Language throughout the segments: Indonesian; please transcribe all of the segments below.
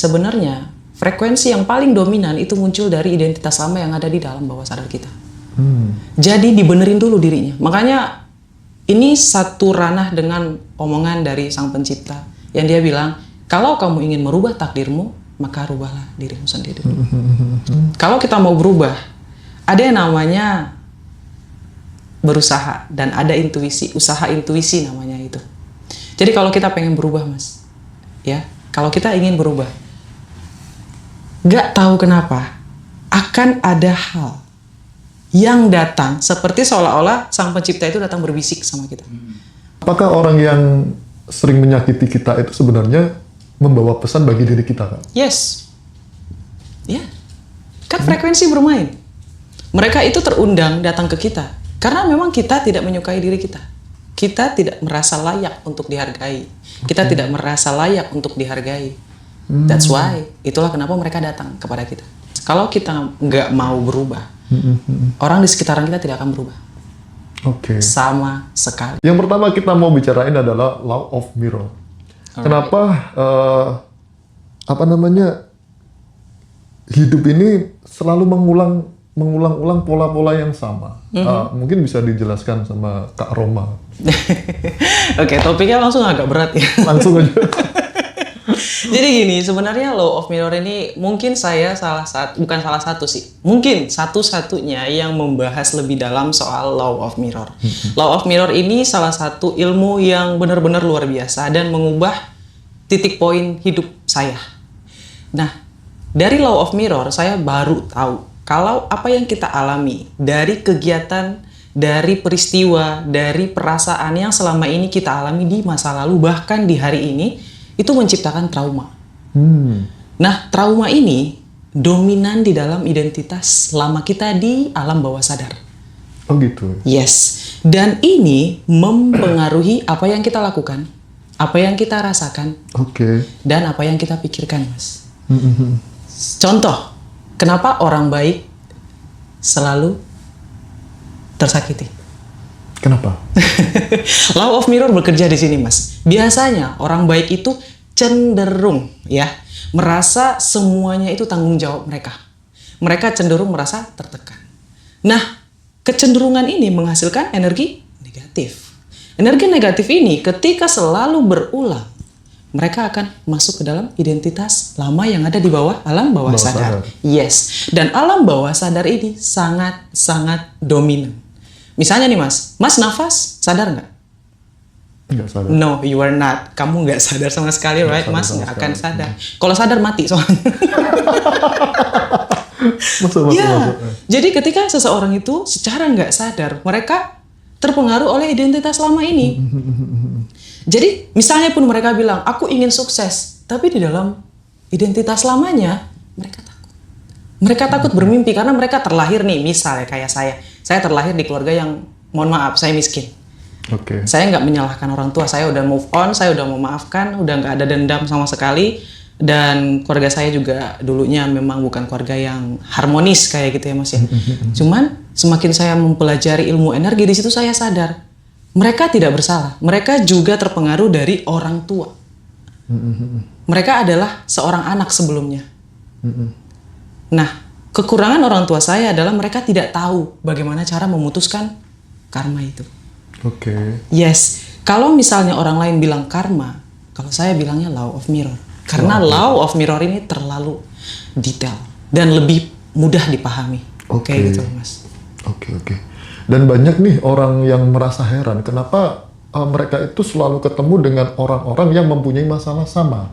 sebenarnya frekuensi yang paling dominan itu muncul dari identitas lama yang ada di dalam bawah sadar kita. Jadi dibenerin dulu dirinya. Makanya ini satu ranah dengan omongan dari Sang Pencipta yang dia bilang, kalau kamu ingin merubah takdirmu, maka rubahlah dirimu sendiri. Kalau kita mau berubah, ada yang namanya berusaha dan ada intuisi, usaha intuisi namanya itu. Jadi kalau kita pengen berubah, Mas, ya, kalau kita ingin berubah, gak tahu kenapa akan ada hal yang datang seperti seolah-olah Sang Pencipta itu datang berbisik sama kita. Apakah orang yang sering menyakiti kita itu sebenarnya membawa pesan bagi diri kita, kan? Yes. Ya. Kan frekuensi bermain. Mereka itu terundang datang ke kita karena memang kita tidak menyukai diri kita. Kita tidak merasa layak untuk dihargai. Kita tidak merasa layak untuk dihargai. That's why. Itulah kenapa mereka datang kepada kita. Kalau kita nggak mau berubah, orang di sekitaran kita tidak akan berubah. Oke. Sama sekali. Yang pertama kita mau bicarain adalah law of mirror. Kenapa hidup ini selalu mengulang-ulang pola-pola yang sama? Mungkin bisa dijelaskan sama Kak Roma. Oke, topiknya langsung agak berat ya. Langsung aja. Jadi gini, sebenarnya law of mirror ini mungkin saya bukan salah satu sih, mungkin satu-satunya yang membahas lebih dalam soal law of mirror. Law of mirror ini salah satu ilmu yang benar-benar luar biasa dan mengubah titik poin hidup saya. Nah, dari law of mirror saya baru tahu kalau apa yang kita alami dari kegiatan, dari peristiwa, dari perasaan yang selama ini kita alami di masa lalu, bahkan di hari ini, itu menciptakan trauma. Nah, trauma ini dominan di dalam identitas lama kita di alam bawah sadar. Oh gitu? Yes. Dan ini mempengaruhi apa yang kita lakukan, apa yang kita rasakan, dan apa yang kita pikirkan, Mas. Contoh, kenapa orang baik selalu tersakiti? Kenapa? Law of mirror bekerja di sini, Mas. Biasanya orang baik itu cenderung ya merasa semuanya itu tanggung jawab mereka. Mereka cenderung merasa tertekan. Nah, kecenderungan ini menghasilkan energi negatif. Energi negatif ini ketika selalu berulang, mereka akan masuk ke dalam identitas lama yang ada di bawah alam bawah sadar. Yes. Dan alam bawah sadar ini sangat dominan. Misalnya nih Mas nafas, sadar nggak? Nggak sadar. No, you are not. Kamu nggak sadar sama sekali, right? Mas nggak akan sadar. Kalau sadar mati soalnya. Masuk. Jadi ketika seseorang itu secara nggak sadar, mereka terpengaruh oleh identitas lama ini. Jadi misalnya pun mereka bilang, aku ingin sukses. Tapi di dalam identitas lamanya, mereka takut. Mereka takut bermimpi karena mereka terlahir nih, misalnya kayak saya. Saya terlahir di keluarga yang, mohon maaf, saya miskin. Saya nggak menyalahkan orang tua, saya udah move on, saya udah memaafkan, udah nggak ada dendam sama sekali. Dan keluarga saya juga dulunya memang bukan keluarga yang harmonis kayak gitu ya Mas ya. Cuman semakin saya mempelajari ilmu energi, di situ saya sadar, mereka tidak bersalah. Mereka juga terpengaruh dari orang tua. Mereka adalah seorang anak sebelumnya. Nah, kekurangan orang tua saya adalah mereka tidak tahu bagaimana cara memutuskan karma itu. Yes. Kalau misalnya orang lain bilang karma, kalau saya bilangnya law of mirror. Karena law of mirror ini terlalu detail dan lebih mudah dipahami. Kayak gitu, Mas. Dan banyak nih orang yang merasa heran kenapa mereka itu selalu ketemu dengan orang-orang yang mempunyai masalah sama.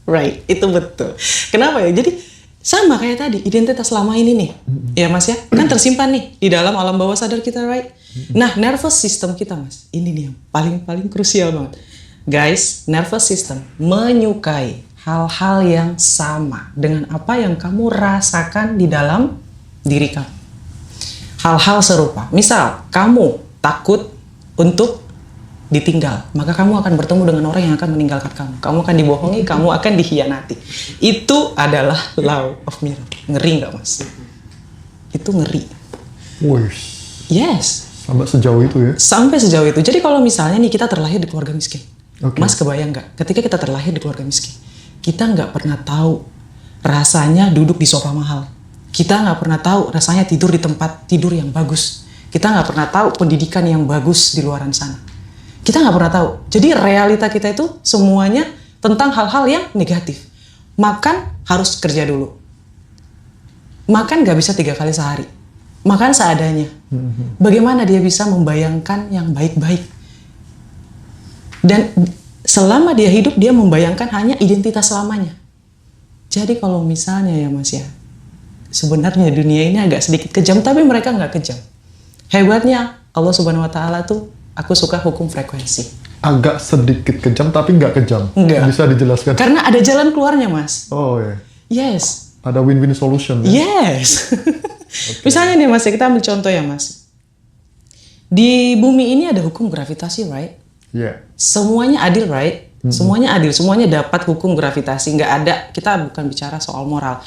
Right, itu betul. Kenapa ya? Jadi sama kayak tadi, identitas lama ini nih, ya Mas ya, kan tersimpan nih di dalam alam bawah sadar kita, right? Nah, nervous system kita, Mas, ini nih yang paling krusial banget. Guys, nervous system menyukai hal-hal yang sama dengan apa yang kamu rasakan di dalam diri kamu. Hal-hal serupa. Misal, kamu takut untuk ditinggal, maka kamu akan bertemu dengan orang yang akan meninggalkan kamu. Kamu akan dibohongi, kamu akan dikhianati. Itu adalah law of mirror. Ngeri nggak, Mas? Itu ngeri. Wish. Yes. Sampai sejauh itu ya? Sampai sejauh itu. Jadi kalau misalnya nih kita terlahir di keluarga miskin, Oke. Mas kebayang nggak? Ketika kita terlahir di keluarga miskin, kita nggak pernah tahu rasanya duduk di sofa mahal. Kita nggak pernah tahu rasanya tidur di tempat tidur yang bagus. Kita nggak pernah tahu pendidikan yang bagus di luaran sana. Kita nggak pernah tahu. Jadi realita kita itu semuanya tentang hal-hal yang negatif. Makan harus kerja dulu. Makan nggak bisa 3 kali sehari. Makan seadanya. Bagaimana dia bisa membayangkan yang baik-baik? Dan selama dia hidup, dia membayangkan hanya identitas selamanya. Jadi kalau misalnya ya Mas ya, sebenarnya dunia ini agak sedikit kejam, tapi mereka nggak kejam. Hebatnya Allah Subhanahu Wa Taala tuh, aku suka hukum frekuensi. Agak sedikit kejam tapi nggak kejam. Nggak. Bisa dijelaskan? Karena ada jalan keluarnya Mas. Oh ya. Yes. Ada win-win solution ya? Yes. Misalnya nih Mas, ya, kita ambil contoh ya Mas. Di bumi ini ada hukum gravitasi, right? Iya. Semuanya adil, right? Semuanya adil, semuanya dapat hukum gravitasi. Nggak ada, kita bukan bicara soal moral.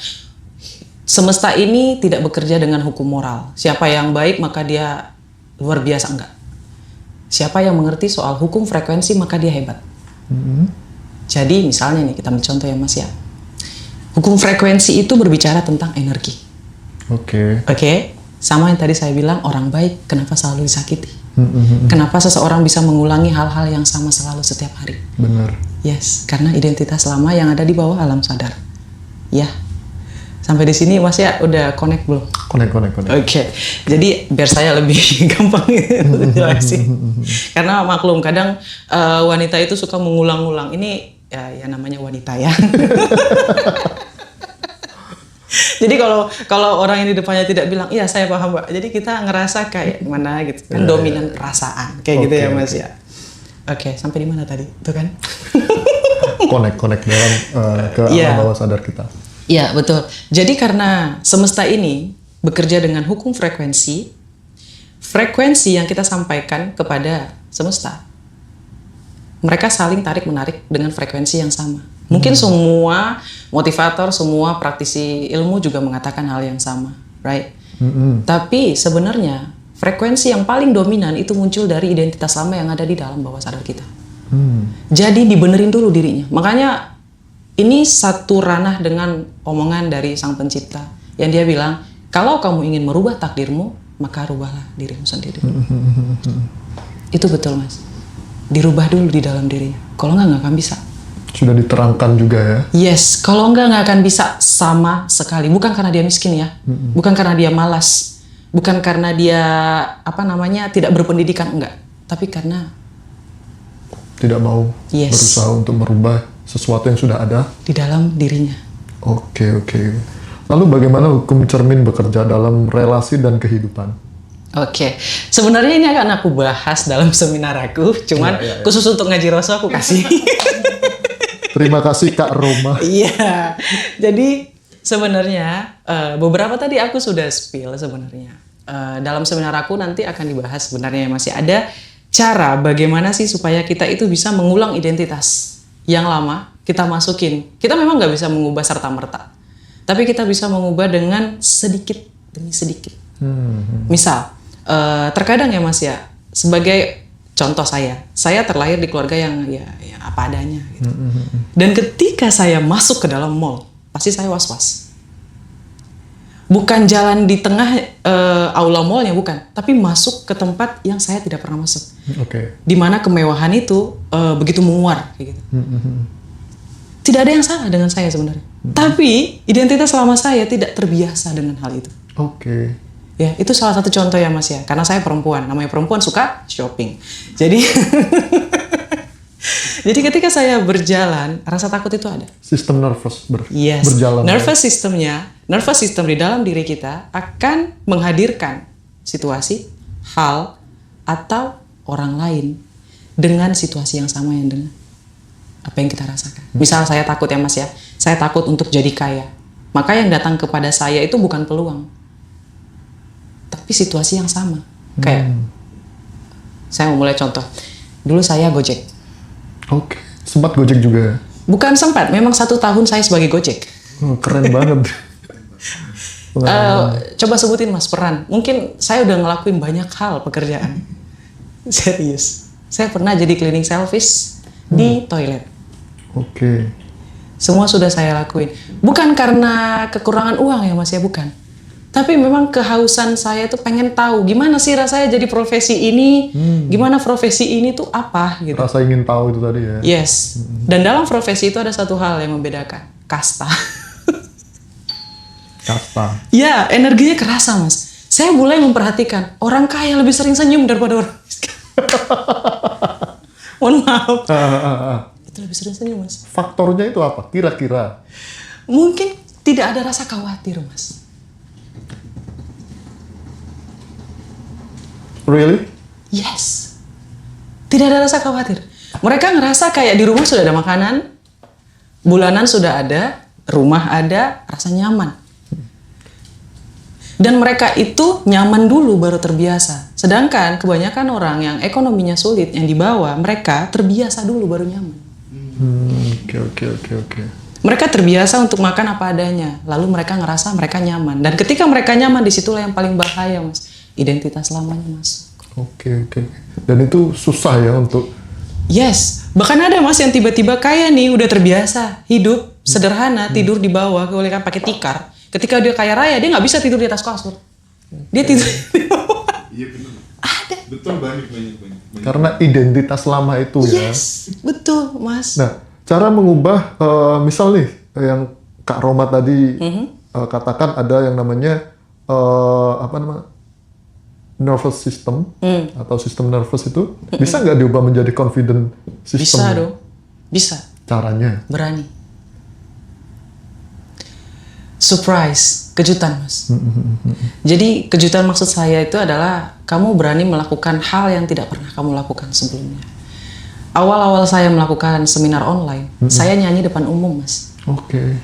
Semesta ini tidak bekerja dengan hukum moral. Siapa yang baik maka dia luar biasa, enggak. Siapa yang mengerti soal hukum frekuensi maka dia hebat. Jadi misalnya nih, kita ambil contoh ya Mas ya. Hukum frekuensi itu berbicara tentang energi. Oke. Oke? Sama yang tadi saya bilang, orang baik kenapa selalu disakiti? Kenapa seseorang bisa mengulangi hal-hal yang sama selalu setiap hari? Benar. Yes, karena identitas lama yang ada di bawah alam sadar. Ya, sampai di sini Mas ya udah connect belum? Connect. Oke, jadi biar saya lebih gampang jelasin. Karena maklum kadang wanita itu suka mengulang-ulang. Ini ya namanya wanita ya. Jadi kalau orang yang di depannya tidak bilang, iya saya paham Mbak. Jadi kita ngerasa kayak mana gitu kan, dominan perasaan kayak gitu ya Mas ya. Oke, sampai di mana tadi? Itu kan? Connect dalam ke alam bawah sadar kita. Iya betul. Jadi karena semesta ini bekerja dengan hukum frekuensi, frekuensi yang kita sampaikan kepada semesta, mereka saling tarik menarik dengan frekuensi yang sama. Mungkin semua motivator, semua praktisi ilmu juga mengatakan hal yang sama, right? Tapi sebenarnya frekuensi yang paling dominan itu muncul dari identitas lama yang ada di dalam bawah sadar kita. Jadi dibenerin dulu dirinya. Makanya ini satu ranah dengan omongan dari Sang Pencipta yang dia bilang, kalau kamu ingin merubah takdirmu, maka rubahlah dirimu sendiri. Itu betul Mas. Dirubah dulu di dalam dirinya. Kalau nggak akan bisa. Sudah diterangkan juga ya. Yes, kalau nggak akan bisa sama sekali. Bukan karena dia miskin ya, bukan karena dia malas, bukan karena dia tidak berpendidikan, enggak. Tapi karena tidak mau berusaha untuk merubah sesuatu yang sudah ada di dalam dirinya. Oke. Lalu bagaimana hukum cermin bekerja dalam relasi dan kehidupan? Oke, sebenarnya ini akan aku bahas dalam seminar aku, cuman khusus untuk ngaji Rasul aku kasih. Terima kasih Kak Roma. Iya, jadi sebenarnya beberapa tadi aku sudah spill sebenarnya. Dalam seminar aku nanti akan dibahas sebenarnya masih ada cara bagaimana sih supaya kita itu bisa mengulang identitas yang lama, kita masukin. Kita memang nggak bisa mengubah serta-merta, tapi kita bisa mengubah dengan sedikit demi sedikit. Misal, terkadang ya Mas ya, sebagai contoh saya terlahir di keluarga yang ya apa adanya gitu. Dan ketika saya masuk ke dalam mall, pasti saya was-was. Bukan jalan di tengah aula mallnya, bukan, tapi masuk ke tempat yang saya tidak pernah masuk. Di mana kemewahan itu begitu menguar kayak gitu. Tidak ada yang salah dengan saya sebenarnya. Tapi identitas selama saya tidak terbiasa dengan hal itu. Ya, itu salah satu contoh ya Mas ya. Karena saya perempuan, namanya perempuan suka shopping. Jadi jadi ketika saya berjalan, rasa takut itu ada. Sistem nervous Yes. berjalan. Nervous system di dalam diri kita akan menghadirkan situasi, hal, atau orang lain dengan situasi yang sama yang dengan apa yang kita rasakan. Misal saya takut ya Mas ya, saya takut untuk jadi kaya. Maka yang datang kepada saya itu bukan peluang, tapi situasi yang sama. Kayak saya mau mulai contoh. Dulu saya Gojek. Sempat Gojek juga? Bukan sempat, memang 1 tahun saya sebagai Gojek. Keren banget. Coba sebutin Mas peran. Mungkin saya udah ngelakuin banyak hal pekerjaan. Serius. Saya pernah jadi cleaning service di toilet. Oke. Semua sudah saya lakuin. Bukan karena kekurangan uang ya Mas ya, bukan. Tapi memang kehausan saya tuh pengen tahu gimana sih rasanya jadi profesi ini, gimana profesi ini tuh apa gitu. Rasa ingin tahu itu tadi ya. Yes. Dan dalam profesi itu ada satu hal yang membedakan, kasta. Kasta. Ya, energinya kerasa Mas. Saya mulai memperhatikan orang kaya lebih sering senyum daripada orang miskin. Mohon maaf. Itu lebih sering senyum Mas. Faktornya itu apa? Kira-kira? Mungkin tidak ada rasa khawatir Mas. Really? Yes. Tidak ada rasa khawatir. Mereka ngerasa kayak di rumah sudah ada makanan, bulanan sudah ada, rumah ada, rasa nyaman. Dan mereka itu nyaman dulu baru terbiasa. Sedangkan kebanyakan orang yang ekonominya sulit, yang di bawah, mereka terbiasa dulu baru nyaman. Oke. Mereka terbiasa untuk makan apa adanya, lalu mereka ngerasa mereka nyaman. Dan ketika mereka nyaman, disitulah yang paling bahaya Mas. Identitas lamanya masuk. Oke. Dan itu susah ya untuk... Yes, bahkan ada Mas yang tiba-tiba kaya nih, udah terbiasa hidup sederhana, tidur di bawah, boleh kan pakai tikar. Ketika dia kaya raya, dia nggak bisa tidur di atas kasur. Dia tidur di bawah. Iya benar. Ada. Betul, banyak. Karena identitas lama itu ya. Yes, betul Mas. Nah, cara mengubah, misal nih, yang Kak Roma tadi katakan ada yang namanya, nervous system, atau sistem nervous itu, bisa nggak diubah menjadi confident system? Bisa dong, bisa. Caranya? Berani. Surprise, kejutan Mas. Jadi kejutan maksud saya itu adalah kamu berani melakukan hal yang tidak pernah kamu lakukan sebelumnya. Awal-awal saya melakukan seminar online, saya nyanyi depan umum Mas. Oke.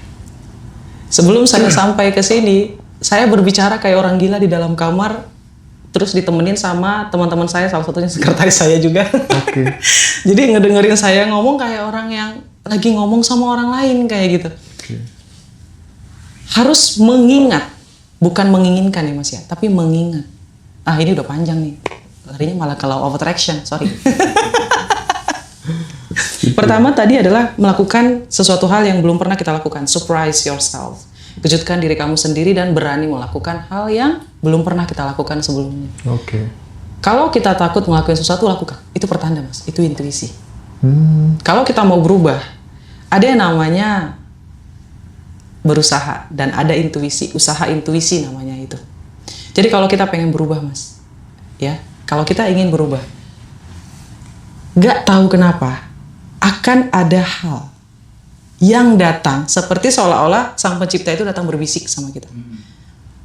Sebelum saya sampai ke sini, saya berbicara kayak orang gila di dalam kamar, terus ditemenin sama teman-teman saya, salah satunya sekretaris saya juga. Oke. Jadi ngedengerin saya ngomong kayak orang yang lagi ngomong sama orang lain kayak gitu. Oke. Harus mengingat, bukan menginginkan ya Mas ya, tapi mengingat. Ah ini udah panjang nih, larinya malah ke law of attraction, sorry. Pertama tadi adalah melakukan sesuatu hal yang belum pernah kita lakukan, surprise yourself. Kejutkan diri kamu sendiri dan berani melakukan hal yang belum pernah kita lakukan sebelumnya. Oke. Kalau kita takut ngelakuin sesuatu, lakukan. Itu pertanda Mas, itu intuisi. Kalau kita mau berubah, ada yang namanya berusaha dan ada intuisi, usaha intuisi namanya itu. Jadi kalau kita pengen berubah Mas, ya, kalau kita ingin berubah, gak tahu kenapa akan ada hal yang datang seperti seolah-olah sang pencipta itu datang berbisik sama kita.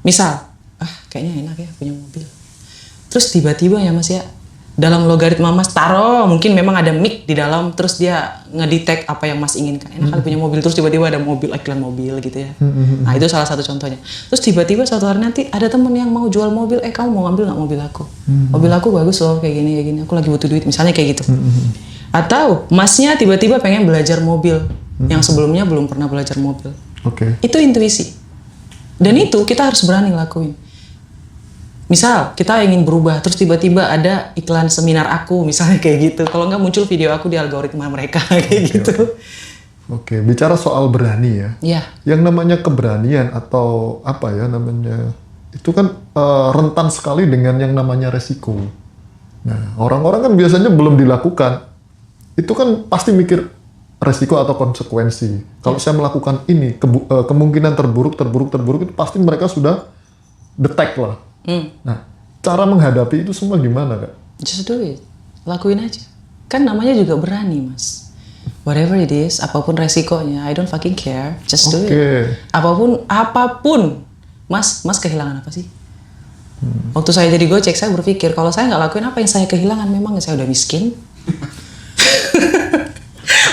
Misal, kayaknya enak ya punya mobil. Terus tiba-tiba ya Mas ya, dalam logaritma Mas taruh mungkin memang ada mic di dalam, terus dia ngedetect apa yang Mas inginkan. Enak kali punya mobil, terus tiba-tiba ada mobil, iklan mobil gitu ya. Nah itu salah satu contohnya. Terus tiba-tiba suatu hari nanti ada temen yang mau jual mobil, kamu mau ngambil nggak mobil aku? Mobil aku bagus loh kayak gini, aku lagi butuh duit, misalnya kayak gitu. Atau Masnya tiba-tiba pengen belajar mobil, yang sebelumnya belum pernah belajar mobil. Oke. Itu intuisi. Dan itu kita harus berani lakuin. Misal kita ingin berubah, terus tiba-tiba ada iklan seminar aku, misalnya kayak gitu. Kalau nggak muncul video aku di algoritma mereka kayak gitu. Oke, bicara soal berani ya. Ya. Yang namanya keberanian atau apa ya namanya, itu kan rentan sekali dengan yang namanya resiko. Nah, orang-orang kan biasanya belum dilakukan. Itu kan pasti mikir resiko atau konsekuensi. Kalau saya melakukan ini, kemungkinan terburuk itu pasti mereka sudah detect lah. Nah, cara menghadapi itu semua gimana, Kak? Just do it. Lakuin aja. Kan namanya juga berani, Mas. Whatever it is, apapun resikonya, I don't fucking care. Just do it. Apapun. Mas kehilangan apa sih? Waktu saya jadi Gojek, saya berpikir kalau saya nggak lakuin apa yang saya kehilangan, memang saya udah miskin.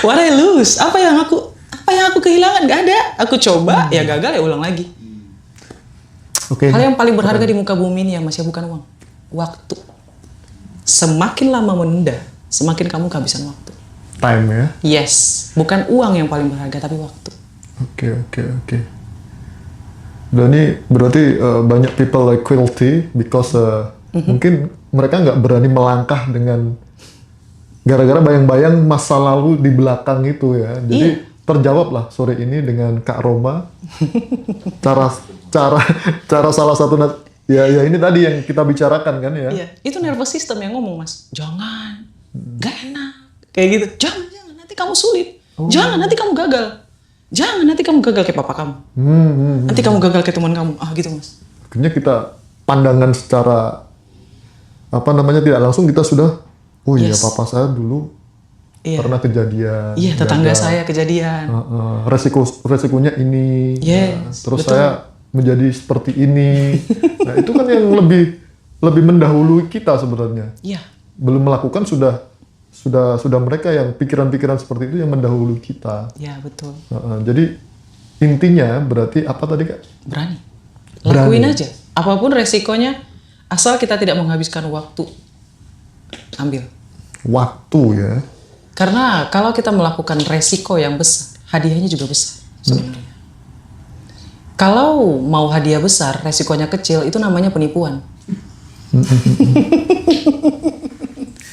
What I lose? Apa yang aku kehilangan? Gak ada. Aku coba, ya gagal ya ulang lagi. Hal yang paling berharga di muka bumi ini ya Mas ya bukan uang, waktu. Semakin lama menunda, semakin kamu kehabisan waktu. Time ya? Yes, bukan uang yang paling berharga tapi waktu. Oke. Dan ini berarti banyak people like guilty because mungkin mereka nggak berani melangkah dengan gara-gara bayang-bayang masa lalu di belakang itu ya. Jadi terjawablah sore ini dengan Kak Roma cara salah satu ya ini tadi yang kita bicarakan kan ya. Iya, itu nervous system yang ngomong, Mas. Jangan, gak enak. Kayak gitu. Jangan, nanti kamu sulit. Jangan, nanti kamu gagal. Jangan, nanti kamu gagal kayak papa kamu. Nanti kamu gagal kayak teman kamu. Gitu, Mas. Akhirnya kita pandangan secara tidak langsung kita sudah, papa saya dulu pernah kejadian. Iya, tetangga saya kejadian. Resikonya ini. Terus betul. saya menjadi seperti ini. Nah, itu kan yang lebih mendahului kita sebenarnya. Iya. Belum melakukan sudah mereka yang pikiran-pikiran seperti itu yang mendahului kita. Iya, betul. Jadi intinya berarti apa tadi, Kak? Berani. Lakuin aja. Apapun resikonya, asal kita tidak menghabiskan waktu. Ambil. Waktu ya. Karena kalau kita melakukan resiko yang besar, hadiahnya juga besar sebenarnya. Kalau mau hadiah besar, resikonya kecil, itu namanya penipuan.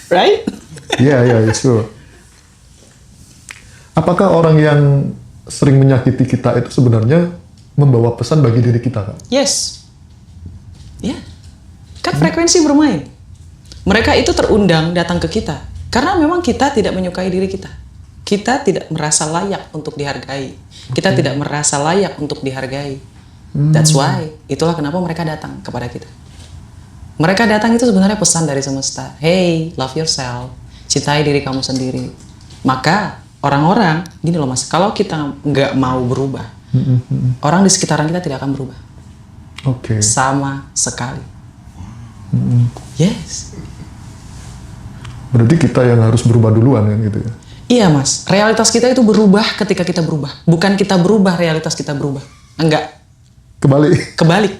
Right? Iya, sure. Apakah orang yang sering menyakiti kita itu sebenarnya membawa pesan bagi diri kita, Kak? Yes. Ya. Kan frekuensi bermain. Mereka itu terundang datang ke kita. Karena memang kita tidak menyukai diri kita. Kita tidak merasa layak untuk dihargai. Kita tidak merasa layak untuk dihargai. That's why. Itulah kenapa mereka datang kepada kita. Mereka datang itu sebenarnya pesan dari semesta. Hey, love yourself. Cintai diri kamu sendiri. Maka orang-orang, gini loh Mas, kalau kita nggak mau berubah, orang di sekitaran kita tidak akan berubah. Oke. Sama sekali. Yes. Berarti kita yang harus berubah duluan kan gitu ya? Iya Mas, realitas kita itu berubah ketika kita berubah. Bukan kita berubah, realitas kita berubah. Enggak. Kebalik.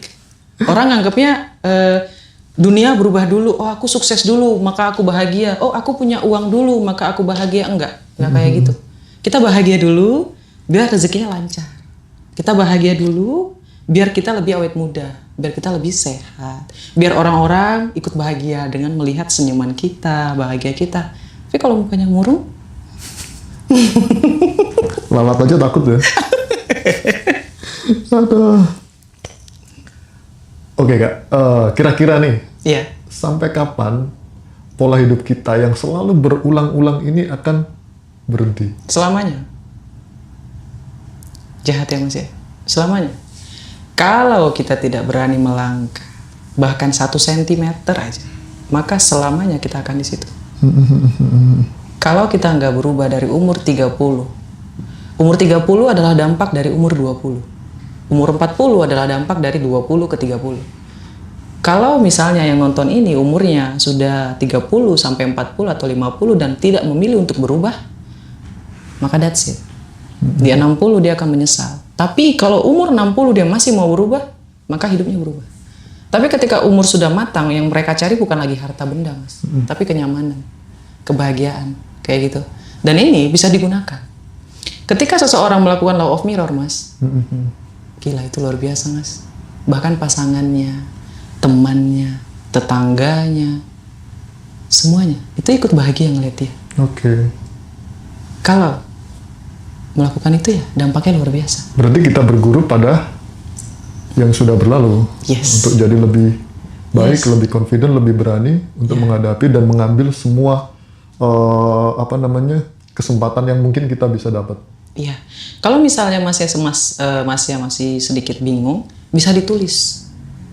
Orang anggapnya dunia berubah dulu. Oh aku sukses dulu, maka aku bahagia. Oh aku punya uang dulu, maka aku bahagia. Enggak kayak gitu. Kita bahagia dulu, biar rezekinya lancar. Kita bahagia dulu, biar kita lebih awet muda. Biar kita lebih sehat. Biar orang-orang ikut bahagia dengan melihat senyuman kita, bahagia kita. Tapi kalau mukanya murung, lalat aja takut ya. Aduh. Oke Kak, kira-kira nih, sampai kapan pola hidup kita yang selalu berulang-ulang ini akan berhenti? Selamanya. Jahat ya Mas ya? Selamanya. Kalau kita tidak berani melangkah, bahkan 1 sentimeter aja, maka selamanya kita akan di situ. Kalau kita nggak berubah dari umur 30, umur 30 adalah dampak dari umur 20. Umur 40 adalah dampak dari 20 ke 30. Kalau misalnya yang nonton ini umurnya sudah 30 sampai 40 atau 50 dan tidak memilih untuk berubah, maka that's it. Di 60 dia akan menyesal. Tapi kalau umur 60 dia masih mau berubah, maka hidupnya berubah. Tapi ketika umur sudah matang, yang mereka cari bukan lagi harta benda, Mas, tapi kenyamanan, kebahagiaan, kayak gitu. Dan ini bisa digunakan. Ketika seseorang melakukan law of mirror, Mas, gila itu luar biasa, Mas. Bahkan pasangannya, temannya, tetangganya, semuanya itu ikut bahagia ngeliat dia. Oke. Kalau melakukan itu ya dampaknya luar biasa. Berarti kita berguru pada yang sudah berlalu. Yes. Untuk jadi lebih baik, lebih confident, lebih berani untuk menghadapi dan mengambil semua kesempatan yang mungkin kita bisa dapat. Iya. Kalau misalnya masih sedikit bingung, bisa ditulis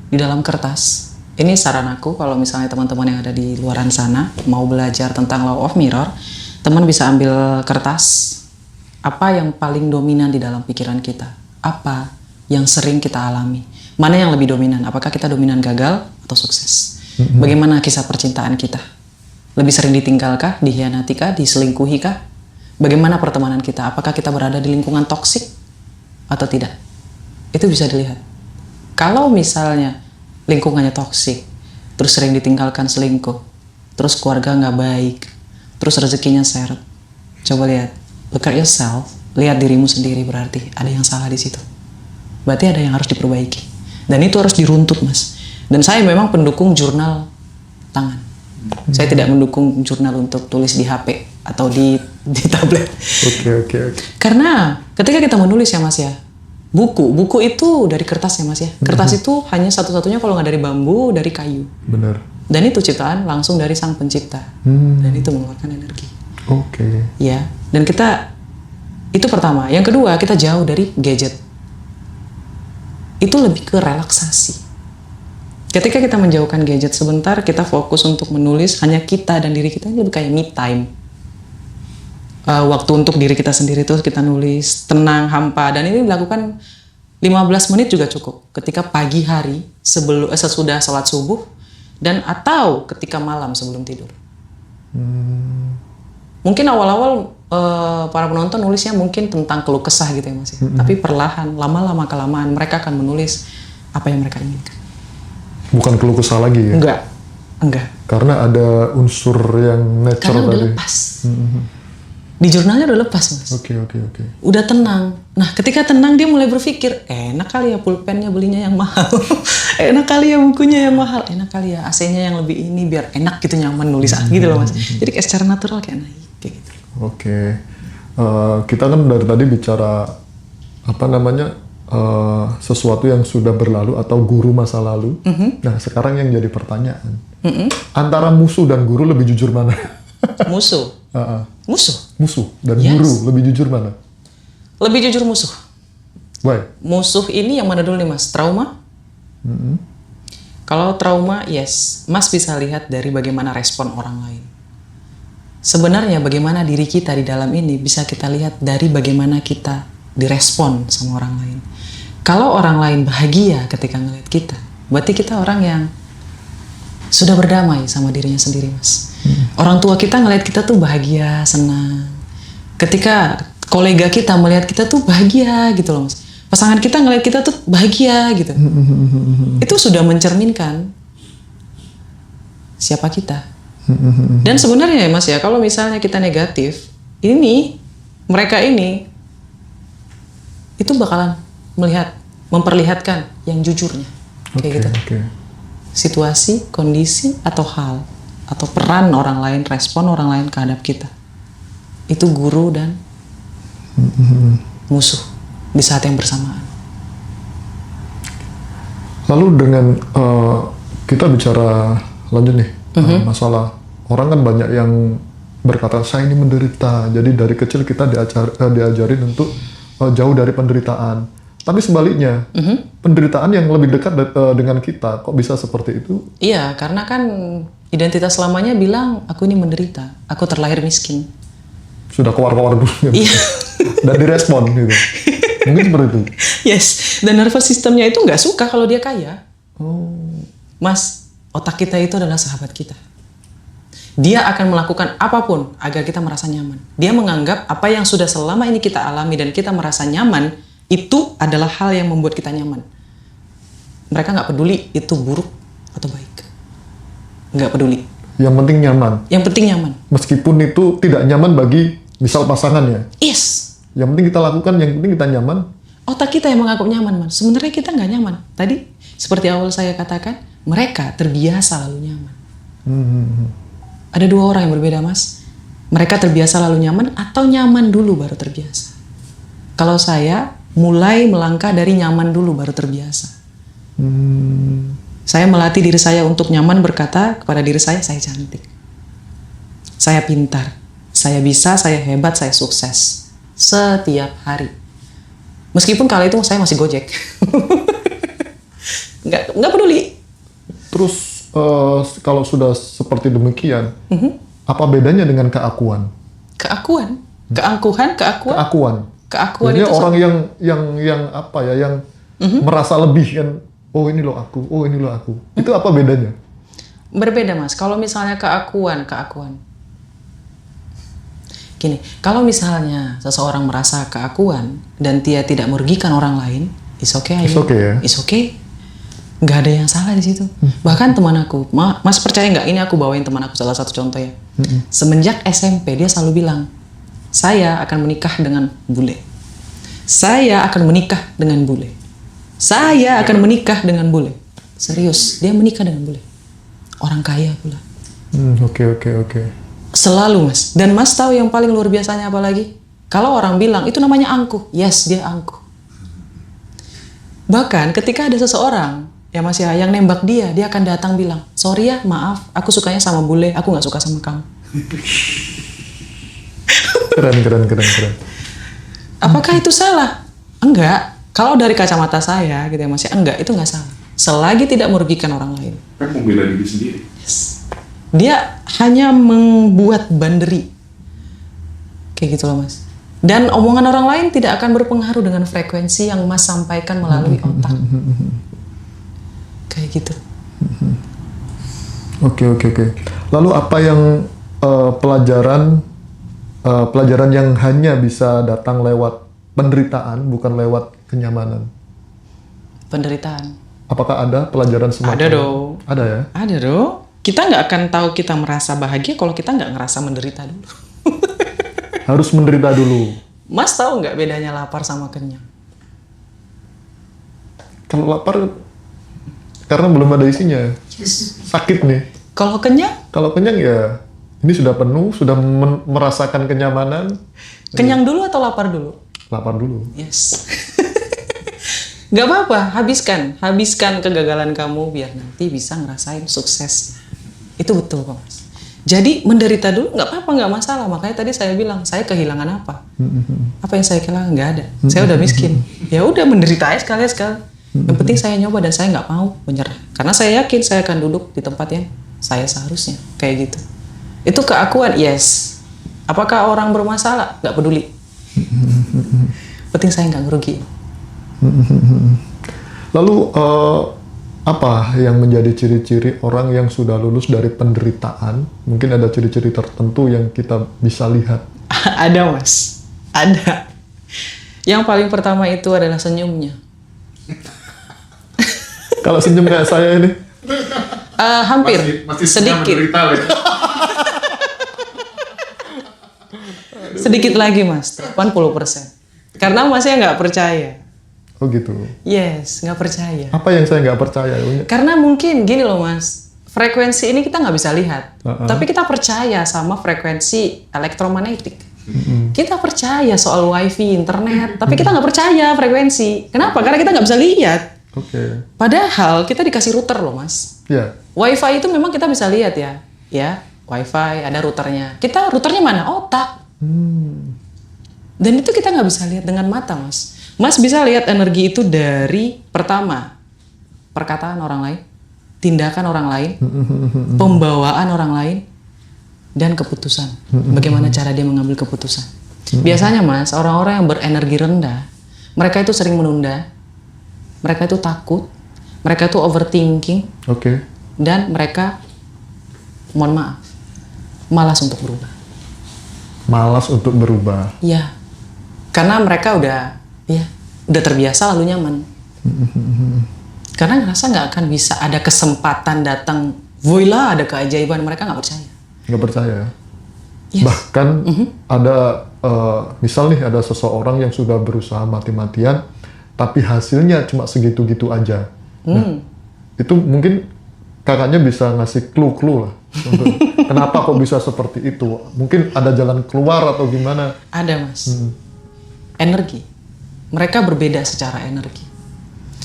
di dalam kertas. Ini saran aku kalau misalnya teman-teman yang ada di luaran sana mau belajar tentang law of mirror, teman bisa ambil kertas. Apa yang paling dominan di dalam pikiran kita? Apa yang sering kita alami? Mana yang lebih dominan? Apakah kita dominan gagal atau sukses? Bagaimana kisah percintaan kita? Lebih sering ditinggalkah, dikhianatikah, diselingkuhikah? Bagaimana pertemanan kita? Apakah kita berada di lingkungan toksik atau tidak? Itu bisa dilihat. Kalau misalnya lingkungannya toksik, terus sering ditinggalkan selingkuh, terus keluarga nggak baik, terus rezekinya seret, coba lihat. Look at yourself, lihat dirimu sendiri, berarti ada yang salah di situ. Berarti ada yang harus diperbaiki. Dan itu harus diruntut, Mas. Dan saya memang pendukung jurnal tangan. Saya tidak mendukung jurnal untuk tulis di HP atau di tablet. Oke. Karena ketika kita menulis ya Mas ya, buku itu dari kertas ya Mas ya. Kertas itu hanya satu-satunya kalau nggak dari bambu, dari kayu. Benar. Dan itu ciptaan langsung dari sang pencipta. Dan itu mengeluarkan energi. Oke. Ya, dan kita itu pertama. Yang kedua, kita jauh dari gadget. Itu lebih ke relaksasi. Ketika kita menjauhkan gadget sebentar, kita fokus untuk menulis hanya kita dan diri kita, ini lebih kayak me time. Waktu untuk diri kita sendiri tuh kita nulis, tenang, hampa, dan ini dilakukan 15 menit juga cukup. Ketika pagi hari sesudah sholat subuh dan atau ketika malam sebelum tidur. Mungkin awal-awal para penonton nulisnya mungkin tentang keluh kesah gitu ya Mas ya. Tapi perlahan, lama-lama kelamaan mereka akan menulis apa yang mereka inginkan. Bukan keluh kesah lagi ya? Enggak. Karena ada unsur yang natural Karena udah tadi. lepas. Di jurnalnya udah lepas Mas. Oke. Udah tenang. Nah ketika tenang dia mulai berpikir, enak kali ya pulpennya belinya yang mahal. Enak kali ya bukunya yang mahal. Enak kali ya AC-nya yang lebih ini biar enak gitu, nyaman nulis gitu loh Mas. Jadi kayak secara natural kayak naik kayak gitu. Oke. Kita kan dari tadi bicara apa namanya sesuatu yang sudah berlalu atau guru masa lalu. Nah sekarang yang jadi pertanyaan, antara musuh dan guru lebih jujur mana? Musuh. Musuh dan Yes. guru lebih jujur mana? Lebih jujur musuh. Why? Musuh ini yang mana dulu nih Mas? Trauma? Kalau trauma, yes, Mas bisa lihat dari bagaimana respon orang lain. Sebenarnya bagaimana diri kita di dalam ini bisa kita lihat dari bagaimana kita direspon sama orang lain. Kalau orang lain bahagia ketika ngeliat kita, berarti kita orang yang sudah berdamai sama dirinya sendiri Mas. Orang tua kita ngeliat kita tuh bahagia, senang. Ketika kolega kita melihat kita tuh bahagia gitu loh Mas. Pasangan kita ngeliat kita tuh bahagia gitu. Itu sudah mencerminkan siapa kita. Dan sebenarnya ya Mas ya, kalau misalnya kita negatif, mereka ini itu bakalan memperlihatkan yang jujurnya. Kayak gitu. Situasi, kondisi, atau hal, atau peran orang lain, respon orang lain terhadap kita. Itu guru dan musuh di saat yang bersamaan. Lalu dengan kita bicara lanjut nih, masalah orang kan banyak yang berkata saya ini menderita, jadi dari kecil kita diajarin untuk jauh dari penderitaan. Tapi sebaliknya, penderitaan yang lebih dekat dengan kita, kok bisa seperti itu? Iya, karena kan identitas lamanya bilang aku ini menderita, aku terlahir miskin. Sudah keluar-keluar dulu. Iya. Dan direspon gitu. Mungkin seperti itu. Yes, dan nervous systemnya itu nggak suka kalau dia kaya. Mas, otak kita itu adalah sahabat kita. Dia akan melakukan apapun agar kita merasa nyaman. Dia menganggap apa yang sudah selama ini kita alami dan kita merasa nyaman, itu adalah hal yang membuat kita nyaman. Mereka nggak peduli itu buruk atau baik. Nggak peduli. Yang penting nyaman. Yang penting nyaman. Meskipun itu tidak nyaman bagi misal pasangannya. Yes. Yang penting kita lakukan, yang penting kita nyaman. Otak kita yang menganggap nyaman, Man. Sebenarnya kita nggak nyaman. Tadi, seperti awal saya katakan, mereka terbiasa lalu nyaman. Ada dua orang yang berbeda, Mas. Mereka terbiasa lalu nyaman atau nyaman dulu baru terbiasa. Kalau saya mulai melangkah dari nyaman dulu baru terbiasa. Saya melatih diri saya untuk nyaman berkata kepada diri saya cantik. Saya pintar. Saya bisa, saya hebat, saya sukses. Setiap hari. Meskipun kala itu saya masih Gojek. nggak peduli. Terus kalau sudah seperti demikian, apa bedanya dengan keakuan? Keakuan? Keangkuhan? Keakuan? Keakuan jadi itu orang yang apa ya, yang merasa lebih kan, oh ini loh aku, oh ini loh aku. Itu apa bedanya? Berbeda Mas. Kalau misalnya keakuan. Gini, kalau misalnya seseorang merasa keakuan dan dia tidak merugikan orang lain, it's okay. It's okay ya? It's okay. Nggak ada yang salah di situ. Bahkan teman aku, Mas percaya nggak? Ini aku bawain teman aku salah satu contoh ya. Semenjak SMP dia selalu bilang, saya akan menikah dengan bule. Saya akan menikah dengan bule. Saya akan menikah dengan bule. Serius, dia menikah dengan bule. Orang kaya pula. Oke. Selalu mas. Dan mas tahu yang paling luar biasanya apa lagi? Kalau orang bilang itu namanya angkuh, yes dia angkuh. Bahkan ketika ada seseorang ya mas ya yang nembak dia akan datang bilang, sorry ya maaf, aku sukanya sama bule, aku nggak suka sama kamu. Keren. Apakah itu salah? Enggak. Kalau dari kacamata saya gitu ya mas ya, enggak, itu nggak salah. Selagi tidak merugikan orang lain. Kan membela diri sendiri. Yes. Dia hanya membuat boundary. Kayak gitu loh mas. Dan omongan orang lain tidak akan berpengaruh dengan frekuensi yang mas sampaikan melalui otak. Kayak gitu. Oke. Lalu apa yang pelajaran yang hanya bisa datang lewat penderitaan, bukan lewat kenyamanan? Penderitaan. Apakah ada pelajaran semacam? Ada dong. Ada ya? Ada dong. Kita nggak akan tahu kita merasa bahagia kalau kita nggak ngerasa menderita dulu. Harus menderita dulu. Mas tahu nggak bedanya lapar sama kenyang? Kalau lapar, karena belum ada isinya. Sakit nih. Kalau kenyang? Kalau kenyang ya, ini sudah penuh, sudah merasakan kenyamanan. Kenyang dulu atau lapar dulu? Lapar dulu. Yes. Nggak apa-apa, habiskan kegagalan kamu biar nanti bisa ngerasain sukses. Itu betul kok mas. Jadi menderita dulu nggak apa-apa, nggak masalah. Makanya tadi saya bilang saya kehilangan apa? Apa yang saya kehilangan? Nggak ada. Saya udah miskin. Ya udah menderita aja sekali. Yang penting saya nyoba dan saya nggak mau menyerah. Karena saya yakin saya akan duduk di tempat yang saya seharusnya. Kayak gitu. Itu keakuan, yes. Apakah orang bermasalah? Nggak peduli. Penting saya nggak ngerugi. Lalu apa yang menjadi ciri-ciri orang yang sudah lulus dari penderitaan? Mungkin ada ciri-ciri tertentu yang kita bisa lihat. Ada mas, ada. Yang paling pertama itu adalah senyumnya. Kalau senyum kayak saya ini? Hampir, masih sedikit. menderita, ya? Sedikit lagi mas, 80%. Karena masnya nggak percaya. Oh gitu. Yes, nggak percaya. Apa yang saya nggak percaya? Karena mungkin gini loh mas, frekuensi ini kita nggak bisa lihat, tapi kita percaya sama frekuensi elektromagnetik. Kita percaya soal wifi, internet, tapi kita nggak percaya frekuensi. Kenapa? Karena kita nggak bisa lihat. Oke. Padahal kita dikasih router loh mas. Ya. Wifi itu memang kita bisa lihat ya, wifi ada routernya. Kita routernya mana? Otak. Dan itu kita nggak bisa lihat dengan mata mas. Mas bisa lihat energi itu dari pertama perkataan orang lain, tindakan orang lain, pembawaan orang lain, dan keputusan. Bagaimana cara dia mengambil keputusan. Biasanya mas, orang-orang yang berenergi rendah, mereka itu sering menunda, mereka itu takut, mereka itu overthinking, dan mereka, mohon maaf, malas untuk berubah. Malas untuk berubah. Iya, karena mereka udah terbiasa lalu nyaman. Karena ngerasa nggak akan bisa ada kesempatan datang, voila ada keajaiban, mereka nggak percaya. Nggak percaya. Yes. Bahkan ada misal nih ada seseorang yang sudah berusaha mati-matian, tapi hasilnya cuma segitu-gitu aja. Nah, itu mungkin kakaknya bisa ngasih clue lah untuk kenapa kok bisa seperti itu. Mungkin ada jalan keluar atau gimana? Ada mas. Energi. Mereka berbeda secara energi.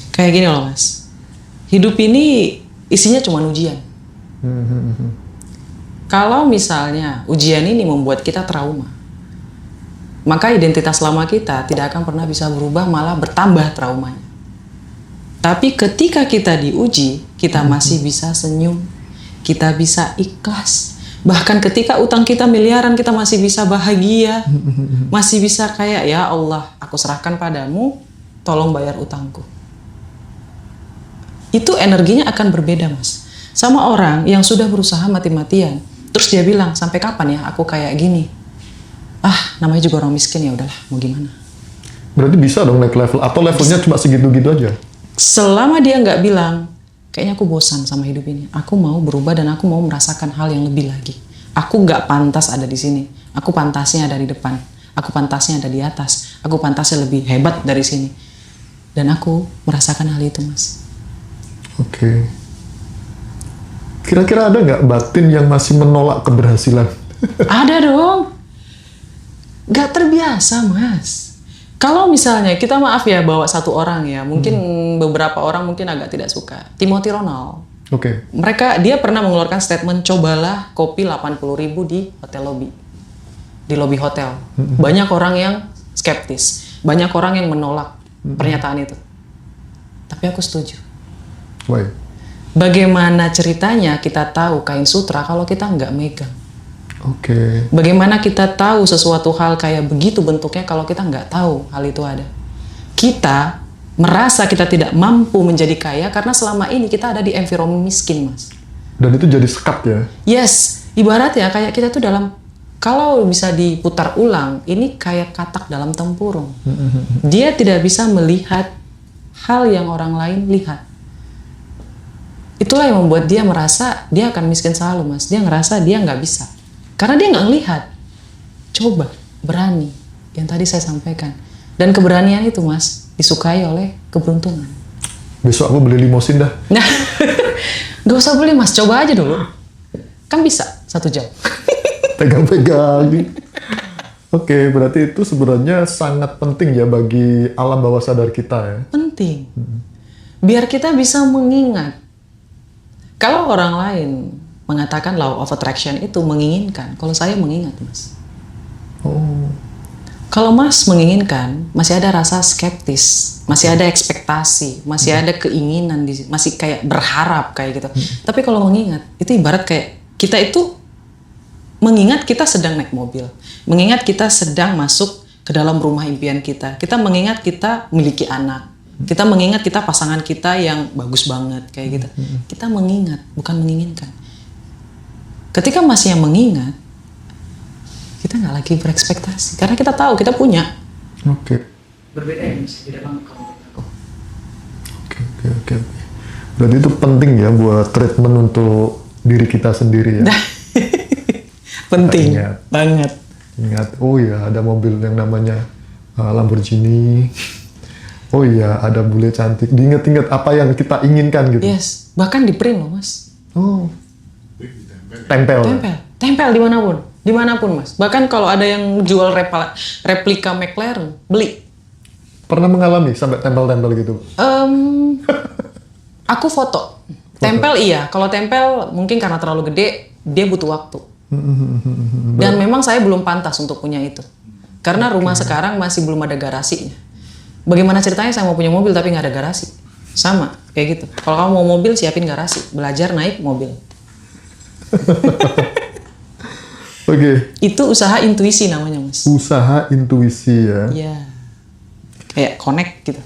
Kayak gini loh mas. Hidup ini isinya cuma ujian. Kalau misalnya ujian ini membuat kita trauma, maka identitas lama kita tidak akan pernah bisa berubah, malah bertambah traumanya. Tapi ketika kita diuji, kita masih bisa senyum, kita bisa ikhlas. Bahkan ketika utang kita miliaran, kita masih bisa bahagia. Masih bisa kayak, ya Allah, aku serahkan padamu, tolong bayar utangku. Itu energinya akan berbeda mas. Sama orang yang sudah berusaha mati-matian, terus dia bilang, sampai kapan ya aku kayak gini? Namanya juga orang miskin, ya udahlah, mau gimana? Berarti bisa dong naik level, atau levelnya cuma segitu-gitu aja? Selama dia nggak bilang, kayaknya aku bosan sama hidup ini. Aku mau berubah dan aku mau merasakan hal yang lebih lagi. Aku nggak pantas ada di sini. Aku pantasnya ada di depan. Aku pantasnya ada di atas. Aku pantasnya lebih hebat dari sini. Dan aku merasakan hal itu, mas. Oke. Kira-kira ada nggak batin yang masih menolak keberhasilan? Ada dong. Gak terbiasa, Mas. Kalau misalnya kita maaf ya bawa satu orang ya, mungkin beberapa orang mungkin agak tidak suka. Timothy Ronald. Oke. Dia pernah mengeluarkan statement, cobalah kopi 80.000 di hotel lobby. Di lobby hotel. Banyak orang yang skeptis. Banyak orang yang menolak pernyataan itu. Tapi aku setuju. Why? Bagaimana ceritanya kita tahu kain sutra kalau kita nggak megang? Oke. Bagaimana kita tahu sesuatu hal kayak begitu bentuknya kalau kita nggak tahu hal itu ada? Kita merasa kita tidak mampu menjadi kaya karena selama ini kita ada di environment miskin, Mas. Dan itu jadi sekat ya? Yes, ibarat ya kayak kita tuh dalam, kalau bisa diputar ulang, ini kayak katak dalam tempurung. Dia tidak bisa melihat hal yang orang lain lihat. Itulah yang membuat dia merasa dia akan miskin selalu, Mas. Dia ngerasa dia nggak bisa. Karena dia nggak ngelihat. Coba, berani. Yang tadi saya sampaikan. Dan keberanian itu, Mas, disukai oleh keberuntungan. Besok aku beli limosin dah. Nah, nggak usah beli, Mas. Coba aja dulu. Kan bisa 1 jam. Pegang-pegang. Oke, berarti itu sebenarnya sangat penting ya bagi alam bawah sadar kita ya. Penting. Biar kita bisa mengingat. Kalau orang lain mengatakan law of attraction itu menginginkan, kalau saya mengingat, Mas. Oh. Kalau Mas menginginkan, masih ada rasa skeptis, masih ada ekspektasi, masih ada keinginan, masih kayak berharap kayak gitu. Tapi kalau mengingat, itu ibarat kayak kita itu mengingat kita sedang naik mobil, mengingat kita sedang masuk ke dalam rumah impian kita, kita mengingat kita memiliki anak, kita mengingat kita pasangan kita yang bagus banget kayak gitu. Kita mengingat, bukan menginginkan. Ketika masih yang mengingat, kita nggak lagi berekspektasi karena kita tahu kita punya. Oke. Berbeda ya, Mas, di dalam Oke. Berarti itu penting ya buat treatment untuk diri kita sendiri ya. Penting Ingat. banget. Ingat, oh ya ada mobil yang namanya Lamborghini. Oh iya, ada bule cantik. Diingat-ingat apa yang kita inginkan gitu. Yes, bahkan di print loh, Mas. Oh. Tempel. Tempel dimanapun, Mas. Bahkan kalau ada yang jual replika McLaren, beli. Pernah mengalami sampai tempel-tempel gitu? Aku foto. Tempel iya, kalau tempel mungkin karena terlalu gede, dia butuh waktu. Dan memang saya belum pantas untuk punya itu. Karena rumah sekarang masih belum ada garasinya. Bagaimana ceritanya saya mau punya mobil tapi nggak ada garasi? Sama, kayak gitu. Kalau kamu mau mobil, siapin garasi. Belajar naik mobil. Oke. Itu usaha intuisi namanya, Mas. Usaha intuisi ya. Iya. Kayak connect gitu.